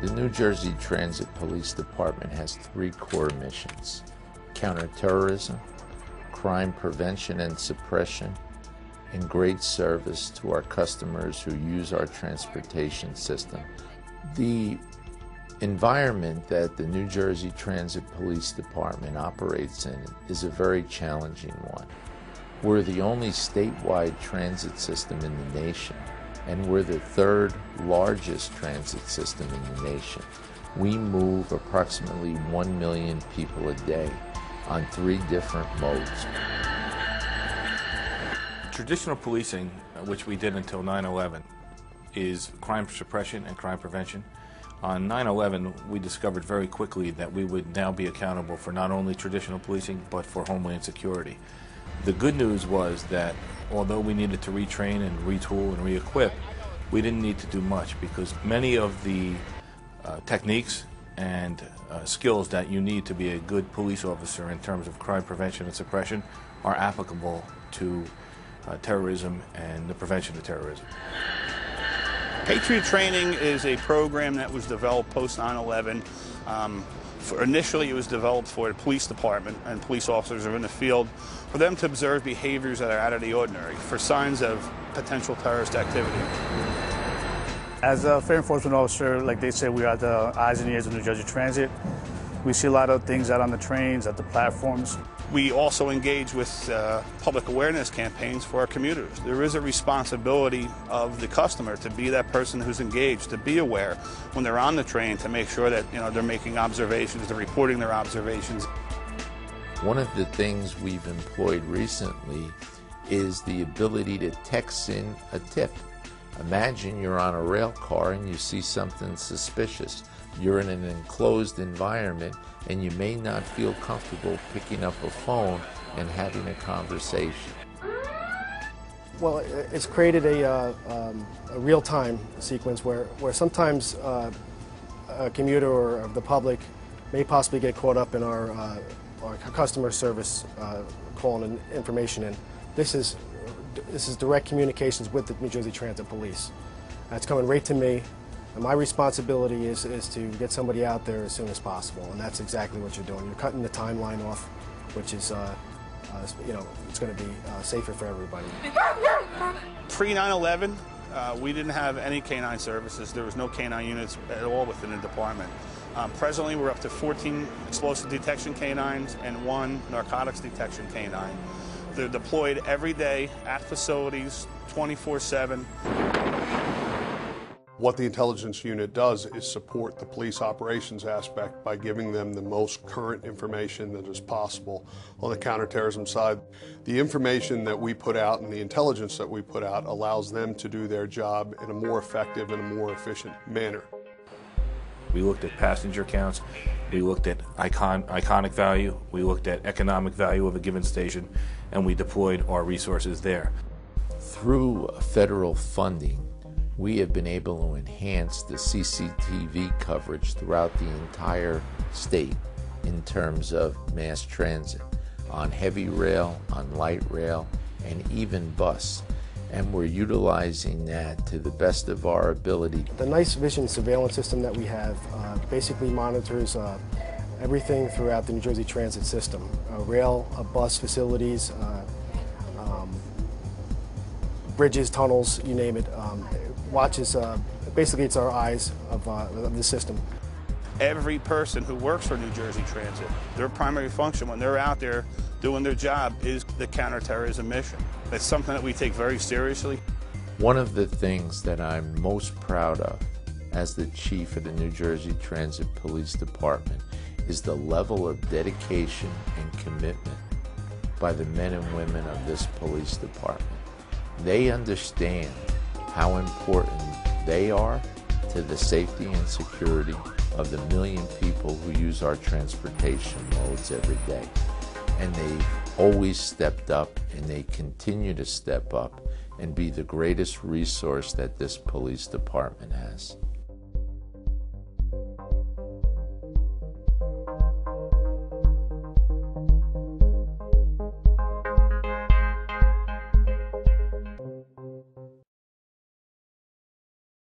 The New Jersey Transit Police Department has three core missions: counterterrorism, crime prevention and suppression, and great service to our customers who use our transportation system. The environment that the New Jersey Transit Police Department operates in is a very challenging one. We're the only statewide transit system in the nation, and we're the third largest transit system in the nation. We move approximately 1 million people a day on three different modes. Traditional policing, which we did until 9/11, is crime suppression and crime prevention. On 9/11, we discovered very quickly that we would now be accountable for not only traditional policing, but for homeland security. The good news was that although we needed to retrain and retool and re-equip, we didn't need to do much, because many of the techniques and skills that you need to be a good police officer in terms of crime prevention and suppression are applicable to terrorism and the prevention of terrorism. Patriot Training is a program that was developed post 9/11. Initially, it was developed for the police department and police officers who are in the field, for them to observe behaviors that are out of the ordinary, for signs of potential terrorist activity. As a fair enforcement officer, like they said, we are the eyes and ears of New Jersey Transit. We see a lot of things out on the trains, at the platforms. We also engage with public awareness campaigns for our commuters. There is a responsibility of the customer to be that person who's engaged, to be aware when they're on the train, to make sure that they're making observations, they're reporting their observations. One of the things we've employed recently is the ability to text in a tip. Imagine you're on a rail car and you see something suspicious. You're in an enclosed environment and you may not feel comfortable picking up a phone and having a conversation. Well, it's created a real-time sequence where sometimes a commuter or the public may possibly get caught up in our customer service calling and information in. This is direct communications with the New Jersey Transit Police. It's coming right to me. And my responsibility is to get somebody out there as soon as possible, and that's exactly what you're doing. You're cutting the timeline off, which is, it's going to be safer for everybody. Pre-9/11, we didn't have any canine services. There was no canine units at all within the department. Presently, we're up to 14 explosive detection canines and 1 narcotics detection canine. They're deployed every day at facilities, 24/7. What the intelligence unit does is support the police operations aspect by giving them the most current information that is possible on the counterterrorism side. The information that we put out and the intelligence that we put out allows them to do their job in a more effective and a more efficient manner. We looked at passenger counts, we looked at iconic value, we looked at economic value of a given station, and we deployed our resources there. Through federal funding, we have been able to enhance the CCTV coverage throughout the entire state in terms of mass transit, on heavy rail, on light rail, and even bus. And we're utilizing that to the best of our ability. The Night Vision surveillance system that we have basically monitors everything throughout the New Jersey Transit system, rail, bus facilities, bridges, tunnels, you name it. Watches, basically it's our eyes of the system. Every person who works for New Jersey Transit, their primary function when they're out there doing their job is the counterterrorism mission. It's something that we take very seriously. One of the things that I'm most proud of as the chief of the New Jersey Transit Police Department is the level of dedication and commitment by the men and women of this police department. They understand how important they are to the safety and security of the million people who use our transportation modes every day. And they've always stepped up, and they continue to step up and be the greatest resource that this police department has.